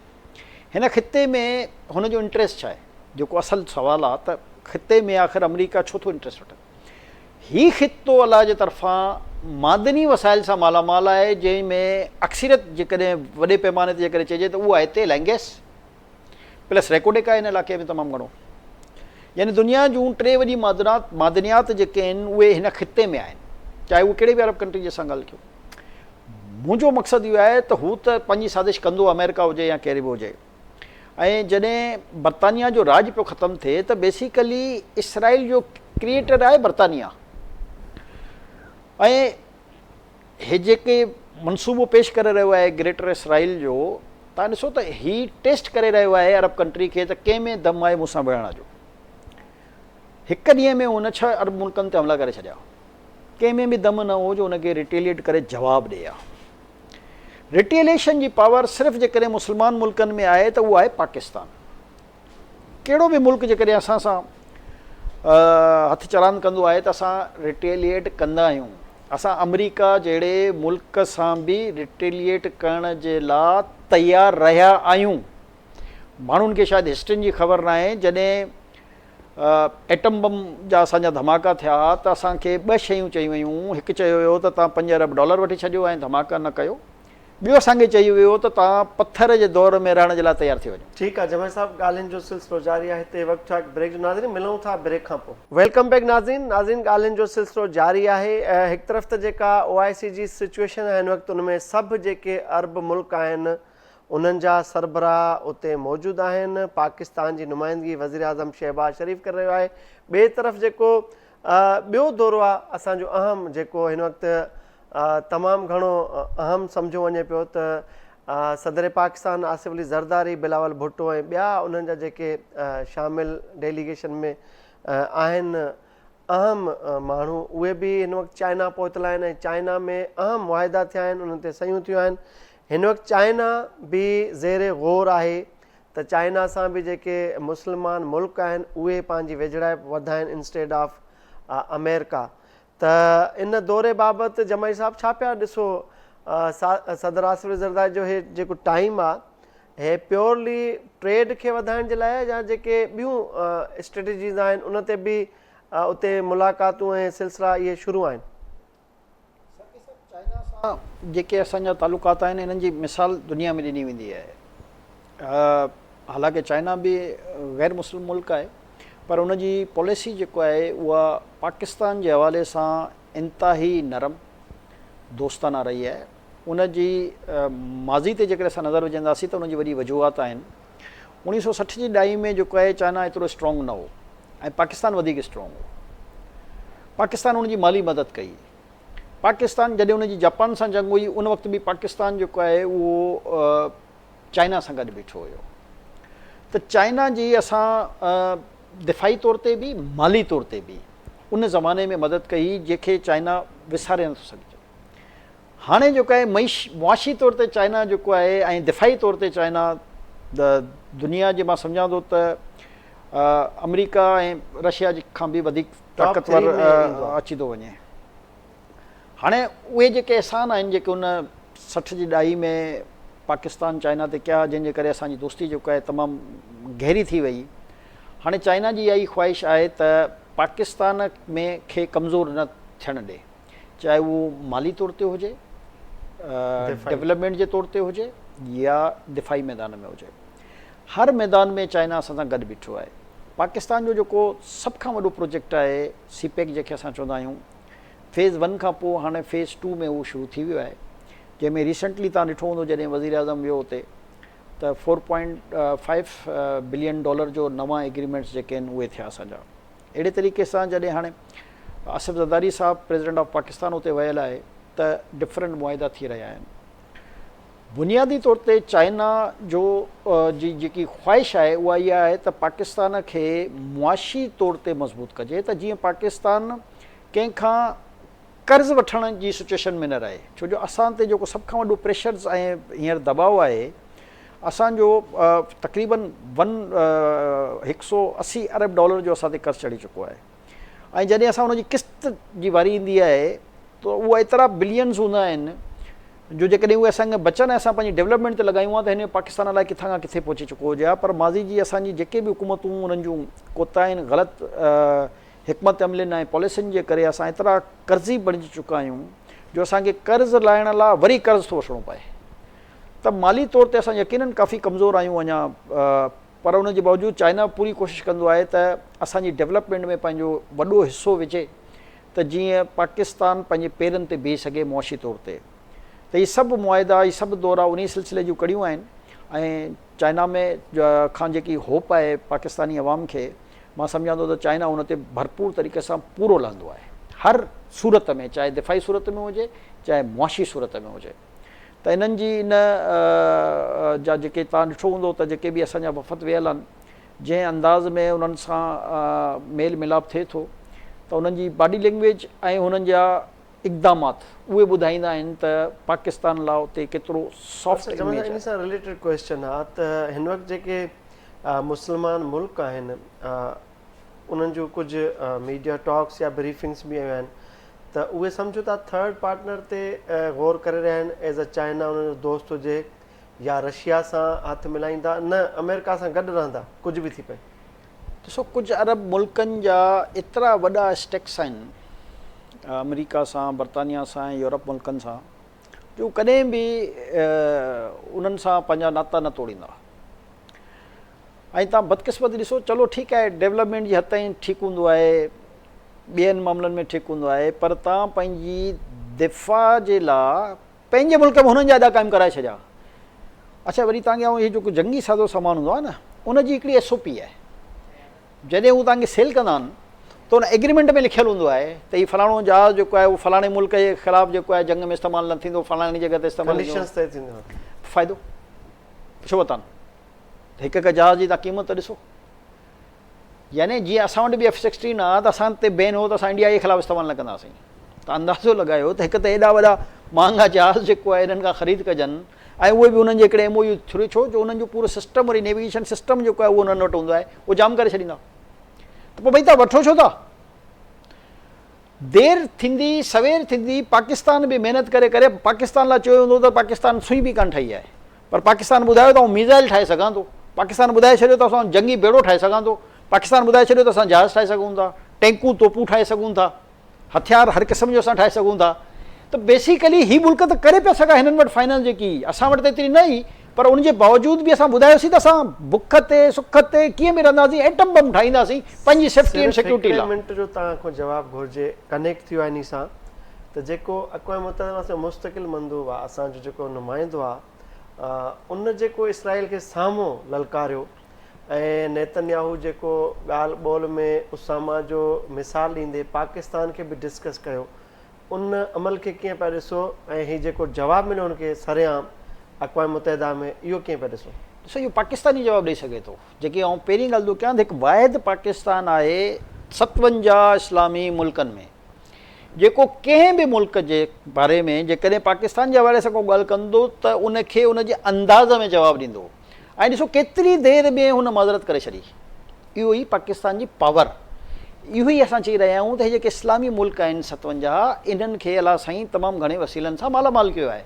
हिन ख़िते में हुनजो इंट्रस्ट छा आहे, जेको असल सुवालु आहे त ख़िते में आख़िर अमरीका छो थो इंट्रस्ट वठे? हीउ ख़ितो अलाह जे तरफ़ां मादनी वसाइल सां मालामाल आहे, जंहिंमें अक्सरियत जेकॾहिं वॾे पैमाने ते जेकॾहिं चइजे त उहो आहे हिते लैंगेस प्लस रेकोडेक आहे हिन इलाइक़े में तमामु घणो। यानी दुनिया जूं 3 वॾी मादनियात जेके आहिनि उहे हिन ख़िते में आहिनि, चाहे उहे कहिड़े बि अरब कंट्री जे सां ॻाल्हि कयूं। मुंहिंजो मक़सदु इहो आहे त हू त पंहिंजी साज़िश कंदो, अमेरिका हुजे या कहिड़ी बि हुजे, ऐं जॾहिं बर्तानिया जो राज पियो ख़तमु थिए त बेसिकली इसराइल जो क्रिएटर आहे बर्तानिया, ऐं हे जेके मनसूबो पेश करे रहियो आहे ग्रेटर इसराइल जो, तव्हां ॾिसो त हीउ टेस्ट करे रहियो आहे अरब कंट्री खे त कंहिं में दम आहे मूंसां विढ़ण जो। हिकु ॾींहं में हुन 6 अरब मुल्कनि ते हमला करे छॾिया, कंहिं में बि दम न हो जो हुनखे रिटेलिएट करे जवाबु ॾिए। रिटेलिएशन जी पावर सिर्फ़ु जेकॾहिं मुस्लमान मुल्कनि में आहे त उहो आहे पाकिस्तान। कहिड़ो बि मुल्क जेकॾहिं असां सां हथु चरांद कंदो आहे त असां रिटेलिएट कंदा आहियूं। असां अमरीका जहिड़े मुल्क सां बि रिटेलिएट करण जे लाइ तयारु रहिया आहियूं। माण्हुनि खे शायदि हिस्ट्रियुनि जी ख़बर न आहे, जॾहिं एटम बम जा असांजा धमाका थिया त असांखे 2 शयूं चयूं वयूं। हिकु चयो वियो त तव्हां $5 अरब वठी छॾियो ऐं धमाका न कयो, ॿियो असांखे चयो वियो त तव्हां पत्थर जे दौर में रहण जे लाइ तयारु थी वञो। ठीकु आहे जमाई साहब, ॻाल्हियुनि जो सिलसिलो जारी आहे। हिते वक़्तु आहे ब्रेक जो। नाज़रीन मिलूं था ब्रेक खां पोइ। वेलकम बैक नाज़रीन। ॻाल्हियुनि जो सिलसिलो जारी आहे। हिकु तरफ़ त जेका OIC जी सिचुएशन आहे हिन वक़्तु, उनमें सभु जेके अरब मुल्क आहिनि उन्हनि जा सरबराह उते मौजूदु आहिनि। पाकिस्तान जी नुमाइंदगी वज़ीर आज़म शहबाज शरीफ़ करे रहियो आहे। ॿिए तरफ़ जेको ॿियो दौरो आहे असांजो अहम, जेको हिन वक़्तु तमामु घणो अहम सम्झो वञे पियो त सदर पाकिस्तान आसिफ अली ज़रदारी, बिलावल भुट्टो ऐं ॿिया उन्हनि जा जेके शामिल डेलीगेशन में आहिनि अहम माण्हू, उहे बि हिन वक़्तु चाइना पहुतल आहिनि ऐं चाइना में अहम मुआहिदा थिया आहिनि, उन्हनि ते सयूं थियूं आहिनि। हिन वक़्तु चाइना बि ज़ेर ग़ौर आहे त चाइना सां बि जेके मुस्लमान मुल्क आहिनि उहे पंहिंजी वेझड़ाई वधाइनि इंस्टेड ऑफ अमेरिका। त इन दौरे बाबति जमाई साहब छा पिया ॾिसो, सदर आसिफ अली ज़रदारी जो हे जेको टाइम आहे हे प्योरली ट्रेड खे वधाइण जे लाइ या जेके ॿियूं स्ट्रेटजीज़ आहिनि उन ते बि उते मुलाक़ातूं ऐं सिलसिला इहे शुरू आहिनि? चाइना सां जेके असांजा तालुकात आहिनि इन्हनि जी मिसाल दुनिया में ॾिनी वेंदी आहे। हालांकि चाइना बि ग़ैर मुस्लिम मुल्क आहे, पर उन जी पॉलिसी जेको आहे उहा पाकिस्तान जे हवाले सां इंतिहाई नरम दोस्ताना रही आहे। उन जी माज़ी ते जेकर असां नज़र विझंदासीं त उन जी वॾी वजूहात आहिनि। 1960 जी ॾहाई में जेको आहे चाइना एतिरो स्ट्रॉन्ग न हो ऐं पाकिस्तान वधीक स्ट्रॉन्ग हो। पाकिस्तान उन जी माली मदद कई। पाकिस्तान जॾहिं उन जी जापान सां जंग हुई उन वक़्तु बि पाकिस्तान जेको आहे उहो चाइना सां गॾु बीठो हुयो। त चाइना जी असां दिफ़ाई तौर ते बि माली तौर ते बि उन ज़माने में मदद कई जंहिंखे चाइना विसारे नथो सघिजे। हाणे जेको आहे मुआशी तौर ते चाइना जेको आहे ऐं दिफ़ाई तौर ते चाइना दुनिया जे मां सम्झां थो त अमेरिका ऐं रशिया खां बि वधीक ताक़तवर अची थो वञे। हाणे उहे जेके अहसान आहिनि जेके उन 60 जी ॾहाई में पाकिस्तान चाइना ते कया, जंहिंजे करे असांजी दोस्ती जेको आहे तमामु गहरी थी वई। हाणे चाइना जी इहा ई ख़्वाहिश आहे त पाकिस्तान में खे कमज़ोर न थियणु ॾे, चाहे उहो माली तौर ते हुजे, डेवलपमेंट जे तौर ते हुजे या दिफ़ाई मैदान में हुजे। हर मैदान में चाइना असां सां गॾु बीठो आहे। पाकिस्तान जो जेको सभ खां वॾो प्रोजेक्ट आहे सीपेक जंहिंखे असां चवंदा आहियूं, फेज़ 1 खां पोइ हाणे फेज़ 2 में उहो शुरू थी वियो आहे, जंहिंमें रिसेंटली तव्हां ॾिठो हूंदो जॾहिं वज़ीर आज़म वियो हुते त $4.5 बिलियन जो नवां एग्रीमेंट्स जेके आहिनि उहे थिया असांजा। अहिड़े तरीक़े सां जॾहिं हाणे आसिफ ज़रदारी साहब प्रेसिडेंट ऑफ पाकिस्तान उते वियल आहे त डिफरेंट मुआहिदा थी रहिया आहिनि। बुनियादी तौर ते चाइना जो जी जेकी ख़्वाहिश आहे उहा इहा आहे त पाकिस्तान खे मुआशी तौर ते मज़बूत कजे, त जीअं पाकिस्तान कंहिंखां कर्ज़ वठण जी सिचुएशन में न रहे। छो जो असां ते जेको सभ खां वॾो प्रेशर्स ऐं हींअर दबाव आहे, असांजो तक़रीबन $180 अरब जो असां ते कर्ज़ु चढ़ी चुको आहे। ऐं जॾहिं असां उनजी क़िस्त जी वारी ईंदी आहे त उहा एतिरा बिलियन्स हूंदा आहिनि जो जेकॾहिं उहे असांखे बचनि ऐं असां पंहिंजी डेवलपमेंट ते लॻायूं हा त हिन पाकिस्तान लाइ किथां खां किथे पहुची चुको हुजे हा। पर माज़ी जी असांजी जेके बि हुकूमतूं उन्हनि जूं कोताहिनि ग़लति हिकमत अमलिन ऐं पॉलिसियुनि जे करे असां एतिरा कर्ज़ी बणिजी चुका आहियूं जो असांखे कर्ज़ लाहिण लाइ वरी कर्ज़ थो वठिणो पए। त माली तौर ते असां यकीनन काफ़ी कमज़ोर आहियूं अञा, पर उन जे बावजूदि चाइना पूरी कोशिशि कंदो आहे त असांजी डेवलपमेंट में पंहिंजो वॾो हिसो विझे त जीअं पाकिस्तान पंहिंजे पेरनि ते बीह सघे मुआशी तौर ते। त इहे सभु मुआहिदा, इहे सभु दौरा उन सिलसिले जूं कड़ियूं आहिनि। ऐं चाइना में खां जेकी होप आहे पाकिस्तानी अवाम खे, मां सम्झां थो त चाइना उन ते भरपूर तरीक़े सां पूरो लहंदो आहे हर सूरत में, चाहे दिफ़ाई सूरत में हुजे चाहे मुआशी सूरत में हुजे। त इन्हनि जी इन जा जेके तव्हां ॾिठो हूंदो त जेके बि असांजा वफ़द वियल आहिनि, जंहिं अंदाज़ में उन्हनि सां मेल मिलाप थिए थो त उन्हनि जी बॉडी लैंग्वेज ऐं हुननि जा इक़दामात उहे ॿुधाईंदा आहिनि त पाकिस्तान लाइ उते केतिरो सॉफ्ट इमेज आहे। इन सां रिलेटेड क्वेश्चन आहे त हिन वक़्तु जेके मुस्लमान मुल्क आहिनि उन्हनि जूं कुझु मीडिया टॉक्स या ब्रीफिंग्स बि आयूं आहिनि त उहे सम्झो था थर्ड पार्टनर ते गौर करे रहिया आहिनि एज़ अ चाइना उन्हनि जो दोस्त हुजे या रशिया सां हथ मिलाईंदा, न अमेरिका सां गॾु रहंदा, कुझु बि थी पए। ॾिसो, कुझु अरब मुल्कनि जा एतिरा वॾा स्टेक्स आहिनि अमेरिका सां, बरतानिया सां, यूरोप मुल्कनि सां, जो कॾहिं बि उन्हनि सां पंहिंजा नाता न तोड़ींदा। ऐं तव्हां बदकिस्मती ॾिसो, चलो ठीकु आहे डेवलपमेंट जी हद ताईं ठीकु हूंदो आहे, ॿियनि मामलनि में ठीकु हूंदो आहे, पर तव्हां पंहिंजी दिफ़ा जे लाइ पंहिंजे मुल्क में हुननि जा अॾा क़ाइमु कराए छॾिया। अच्छा, वरी तव्हांखे इहो जेको जंगी सादो सामान हूंदो आहे न, उनजी हिकिड़ी SOP आहे। जॾहिं हू तव्हांखे सेल कंदा आहिनि त उन एग्रीमेंट में लिखियलु हूंदो आहे त हीउ फलाणो जहाज़ जेको आहे उहो फलाणे मुल्क जे ख़िलाफ़ु जेको आहे जंग में इस्तेमालु न थींदो, फलाणी जॻह ते इस्तेमालु फ़ाइदो छो वरिता हिकु हिकु जहाज़ जी तव्हां क़ीमत ॾिसो यानी जीअं असां वटि बि F-16 आहे त असां ते बैन हो त असां इंडिया जे ख़िलाफ़ु इस्तेमालु न कंदासीं त अंदाज़ो लॻायो त हिकु त एॾा वॾा महांगा जहाज़ जेको आहे इन्हनि खां ख़रीद कजनि ऐं उहे बि उन्हनि जे हिकिड़े MOU थ्रू छो जो उन्हनि जो पूरो सिस्टम वरी नेविगेशन सिस्टम जेको आहे उहो उन्हनि वटि हूंदो आहे उहो जाम करे छॾींदा त पोइ भई तव्हां वठो छो था देरि थींदी सवेर थींदी पाकिस्तान बि महिनत करे करे पाकिस्तान लाइ चयो हूंदो त पाकिस्तान सुई बि कान ठही आहे पर पाकिस्तान ॿुधायो त आउं मिज़ाइल ठाहे सघां थो पाकिस्तान ॿुधाए छॾियो त असां जंगी बेड़ो ठाहे सघां थो पाकिस्तान ॿुधाए छॾियो त असां जहाज़ ठाहे सघूं था टैंकूं तोपूं ठाहे सघूं था हथियार हर क़िस्म जो असां ठाहे सघूं था त बेसिकली ही मुल्क त करे पिया सघां हिननि वटि फाइनेंस जेकी असां वटि त एतिरी न ई पर उनजे बावजूदि बि असां ॿुधायोसीं त असां बुख ते सुख ते कीअं बि रहंदासीं एटम बम ठाहींदासीं पंहिंजी सेफ्टी एंड सिक्योरिटी लाइ मिंट जो तव्हां खां जवाबु घुरिजे कनेक्ट थियो आहे इन सां त जेको अक़वाम मुतहिदा सां मुस्तक़िल मंदूब आहे असांजो जेको नुमाइंदो आहे उन जेको इसराइल खे साम्हूं ललकारियो ऐं नेतन्याहू जेको ॻाल्हि ॿोल में उसामा जो मिसाल ॾींदे पाकिस्तान खे बि डिस्कस कयो उन अमल खे कीअं पिया ॾिसो ऐं हीउ जेको जवाबु मिलियो हुनखे सरेआम अक़वाम मुतहिदा में इहो कीअं पिया ॾिसो ॾिसो इहो पाकिस्तानी जवाबु ॾेई सघे थो जेकी आउं पहिरीं ॻाल्हि थो कयां त हिकु वाहिद पाकिस्तान आहे 57 इस्लामी मुल्कनि में जेको कंहिं बि मुल्क जे बारे में जेकॾहिं पाकिस्तान जे हवाले सां को ॻाल्हि कंदो त उनखे उनजे अंदाज़ में जवाबु ॾींदो ऐं ॾिसो केतिरी देरि में हुन माज़रत करे छॾी इहो ई पाकिस्तान जी पावर इहो ई असां चई रहिया आहियूं त हे जेके इस्लामी मुल्क आहिनि 57 इन्हनि खे अलाह साईं तमामु घणे वसीलनि सां मालामाल कयो आहे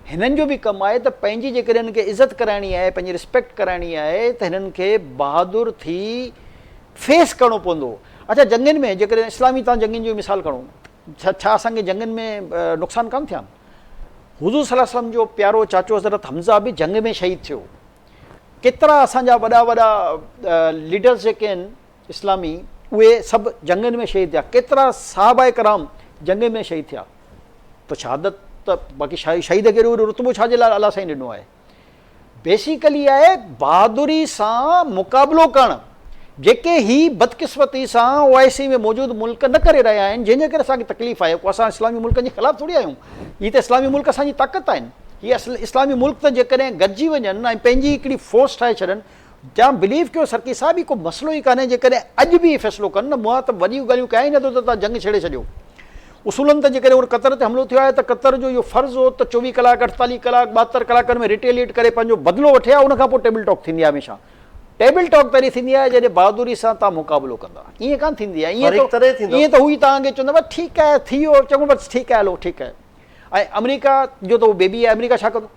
हिननि जो बि कमु आहे त पंहिंजी जेकॾहिं हिननि खे इज़त कराइणी आहे पंहिंजी रिस्पेक्ट कराइणी आहे त हिननि खे बहादुर थी फेस करिणो पवंदो अच्छा जंगनि में जेकॾहिं इस्लामी तव्हां जंगनि जो मिसाल खणो छा असांखे जंगनि में नुक़सानु कान थिया हुज़ूर सल्लल्लाहु अलैहि वसल्लम जो प्यारो चाचो हज़रत हमज़ा बि जंग में शहीद थियो केतिरा असांजा वॾा वॾा लीडर्स जेके आहिनि इस्लामी उहे सभु जंगनि में शहीद थिया केतिरा सहाबा कराम जंग में शहीद थिया त शहादत त बाक़ी शहीद खे रुतबो छाजे लाइ अलाह साईं ॾिनो आहे बेसिकली आहे बहादुरी सां मुक़ाबिलो करणु जेके ही बदकिस्मती सां OIC में मौजूदु मुल्क न करे रहिया आहिनि जंहिंजे करे असांखे तकलीफ़ आहे पोइ असां इस्लामी मुल्कनि जे ख़िलाफ़ु थोरी आहियूं हीअ त इस्लामी मुल्क असांजी ताक़त आहिनि हीअ इस्लामी मुल्क त जेकॾहिं गॾिजी वञनि ऐं पंहिंजी हिकिड़ी फोर्स ठाहे छॾनि जाम बिलीव कयो सरकी साहिब ई को मसइलो ई कान्हे जेकॾहिं अॼु बि फ़ैसिलो कनि न मां त वॾियूं ॻाल्हियूं कया ई नथो त तव्हां जंग छेड़े छॾियो उसूलनि त जेकॾहिं उन क़तर ते हमिलो थियो आहे त क़तर जो इहो फ़र्ज़ु हो त 24 कलाक 48 कलाक 72 कलाकनि में रिटेलिएट करे पंहिंजो बदिलो वठे आहे उनखां पोइ टेबल टॉक थींदी आहे हमेशह टेबल टॉक तॾहिं थींदी आहे जॾहिं बहादुरी सां तव्हां मुक़ाबिलो कंदा ईअं कान थींदी आहे ईअं त हू ई तव्हांखे चवंदा बसि ठीकु आहे थी वियो चङो बसि ठीकु आहे हलो ठीकु आहे ऐं अमेरिका जो त उहो बेबी आहे अमेरिका छा कंदो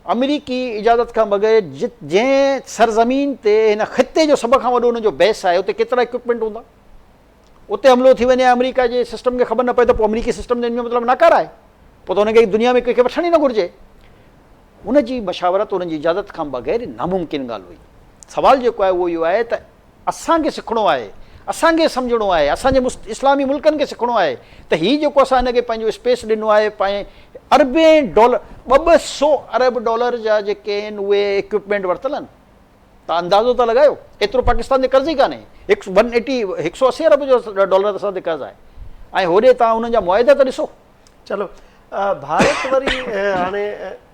अमेरिकी इजाज़त खां बग़ैर जंहिं सरज़मीन ते हिन ख़िते जो सभ खां वॾो हुनजो बेस आहे उते केतिरा इक्विपमेंट हूंदा उते हमिलो थी वञे अमेरिका जे सिस्टम खे ख़बर न पए त पोइ अमेरिकी सिस्टम जो मतिलबु नाकार आहे पोइ त हुनखे दुनिया में कंहिंखे वठण ई न घुरिजे उनजी मशावरत उनजी इजाज़त खां बग़ैर नामुमकिन ॻाल्हि हुई सवाल जेको आहे उहो इहो आहे त असांखे सिखणो आहे असांखे सम्झणो आहे असांजे इस्लामी मुल्कनि खे सिखणो आहे त हीउ जेको असां हिनखे पंहिंजो स्पेस ॾिनो आहे $200 अरब डॉलर जा जेके आहिनि उहे इक्विपमेंट वरितल आहिनि तव्हां अंदाज़ो था लॻायो एतिरो पाकिस्तान ते कर्ज़ ई कान्हे 180 अरब जो डॉलर असां ते कर्ज़ु आहे ऐं होॾे तव्हां हुननि जा मुआइदा त ॾिसो चलो भारत वरी हाणे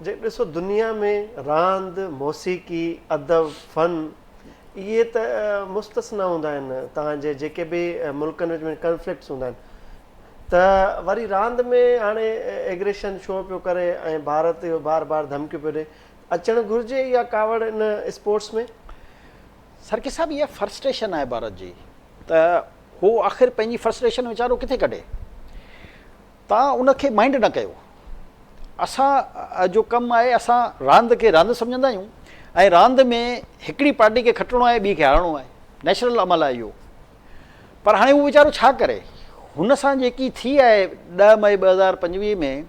जे ॾिसो दुनिया में रांदि मौसीक़ी अदब फ़न इहे त मुस्तस्ना हूंदा आहिनि तव्हांजे जेके बि मुल्कनि में कॉन्फ्लिक्ट्स हूंदा आहिनि त वरी रांदि में हाणे एग्रेशन शो पियो करे ऐं भारत इहो बार बार धमकियूं पियो ॾिए अचणु घुरिजे इहा कावड़ इन स्पोर्ट्स में सरकी साहिब इहा फ्रस्ट्रेशन आहे भारत जी त हू आख़िर पंहिंजी फ्रस्ट्रेशन वीचारो किथे कढे तव्हां उनखे माइंड न कयो असां जो कमु आहे असां रांदि खे रांदि सम्झंदा आहियूं ऐं रांदि में हिकिड़ी पार्टी खे खटिणो आहे ॿी खे हारणो आहे नेशनल अमल आहे इहो पर हाणे उहो वीचारो छा करे हुन सां जेकी थी आहे 10 मई 2025 में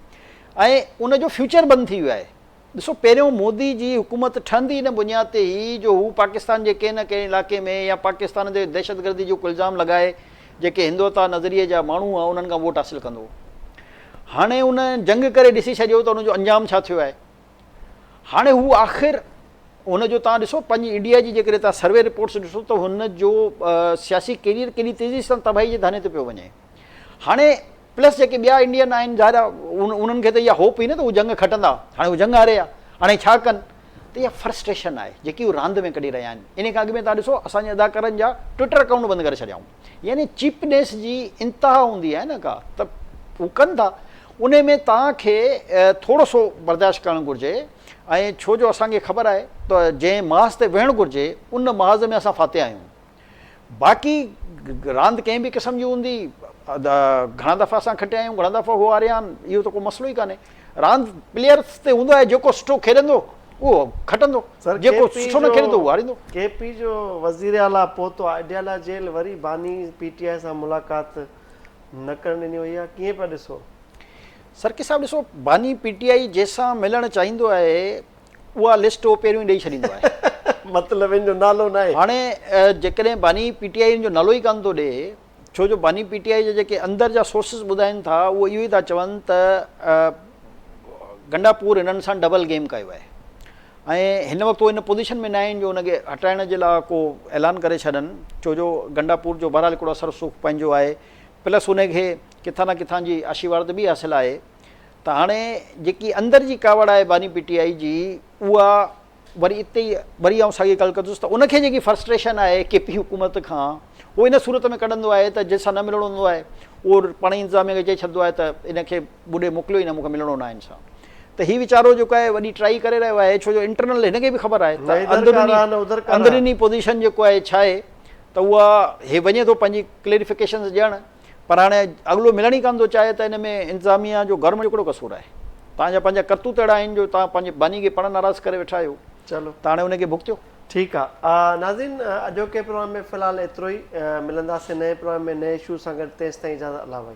ऐं उनजो फ्यूचर बंदि थी वियो आहे ॾिसो पहिरियों मोदी जी हुकूमत ठहंदी इन बुनियाद ते ई जो हू पाकिस्तान जे कंहिं न कंहिं इलाइक़े में या पाकिस्तान जे दहशतगर्दी जो इल्ज़ाम लॻाए जेके हिंदुत्व नज़रिए जा माण्हू आहे उन्हनि खां वोट हासिलु कंदो हाणे उन जंग करे ॾिसी छॾियो त हुनजो अंजाम छा थियो आहे हाणे हू आख़िर हुनजो तव्हां ॾिसो पंहिंजी इंडिया जी जेकॾहिं तव्हां सर्वे रिपोर्ट्स ॾिसो त हुनजो सियासी कैरियर केॾी तेज़ी सां तबाही जे धाने ते पियो वञे हाणे प्लस जेके ॿिया इंडियन आहिनि ज़ाहिर उन्हनि खे त इहा होप ई न त हू जंग खटंदा हाणे हू जंग हारे आहे हाणे छा कनि त इहा फ्रस्ट्रेशन आहे जेकी उहे रांदि में कढी रहिया आहिनि। इन खां अॻु में तव्हां ॾिसो असांजे अदाकारनि जा ट्विटर अकाउंट बंदि करे छॾियाऊं, यानी चीपनेस जी इंतिहा हूंदी आहे न का, त उहो कनि था। उन में तव्हांखे थोरो सो बर्दाश्त करणु घुरिजे, ऐं छो जो असांखे ख़बर आहे त जंहिं महाज़ ते वेहणु घुरिजे उन महाज़ में असां फाते आहियूं। बाक़ी रांदि कंहिं बि क़िस्म जी हूंदी, घणा दफ़ा असां खटिया आहियूं, घणा दफ़ा उहो हारिया आहिनि, इहो त को मसइलो ई कान्हे। रांदि प्लेयर्स ते हूंदो आहे, जेको सुठो खेॾंदो उहो खटंदो, जेको सुठो न खेॾंदो उहो हारींदो। केपी जो वज़ीर आला पोतो अडियाला जेल वरी बानी पीटीआई सां मुलाक़ात न करणु ॾिनी हुई आहे, कीअं पिया ॾिसो? सरकी साहिबु ॾिसो, बानी पीटीआई जंहिंसां मिलणु चाहींदो आहे उहा लिस्ट उहो पहिरियों ई ॾेई छॾींदो आहे। मतिलबु इन जो नालो न आहे। हाणे जेकॾहिं बानी पीटीआई जो नालो ई कान थो ॾे, छो जो बानी पीटीआई जा जेके अंदरि जा सोर्सिस ॿुधाइनि था उहो इहो ई था चवनि त गंडापुर हिननि सां डबल गेम कयो आहे, ऐं हिन वक़्तु उहो इन पोज़ीशन में न आहिनि जो हुनखे हटाइण जे लाइ को ऐलान करे छॾनि, छो जो गंडापुर जो बहरहाल हिकिड़ो असरु सुख पंहिंजो आहे, प्लस उनखे किथां न किथां जी आशीर्वाद बि हासिलु आहे। त हाणे जेकी अंदरि जी कावड़ आहे बानी पीटीआई जी, उहा वरी इते ई वरी आउं साॻी ॻाल्हि कंदुसि त उनखे जेकी फ्रस्ट्रेशन आहे केपी हुकूमत खां, उहो इन सूरत में कढंदो आहे त जंहिंसां न मिलणो हूंदो आहे उहो पाण ई इंतिज़ामिया खे चई छॾंदो आहे त इनखे ॿुॾे मोकिलियो ई न, मूंखे मिलणो न आहे इनसां। त हीउ वीचारो जेको आहे वॾी ट्राई करे रहियो आहे, छो जो इंटरनल हिनखे बि ख़बर आहे त अंदरिनी पोज़ीशन जेको आहे छा आहे, त उहा हे वञे थो पंहिंजी क्लेरिफिकेशन ॾियणु, पर हाणे अॻिलो मिलण ई कान थो चाहे, त हिन में इंतिज़ामिया जो गवर्नमेंट जो हिकिड़ो कसूर आहे। तव्हांजा पंहिंजा करतूत अहिड़ा आहिनि जो तव्हां पंहिंजे बानी खे पाण नाराज़ करे वेठा आहियो, चलो त हाणे हुनखे भुगतियो। ठीकु आहे। नाज़रीन, अॼोके प्रोग्राम में फ़िलहालु एतिरो ई। मिलंदासीं नए प्रोग्राम में नए इशू सां गॾु, तेसि ताईं इजाज़त, अल्लाह भाई।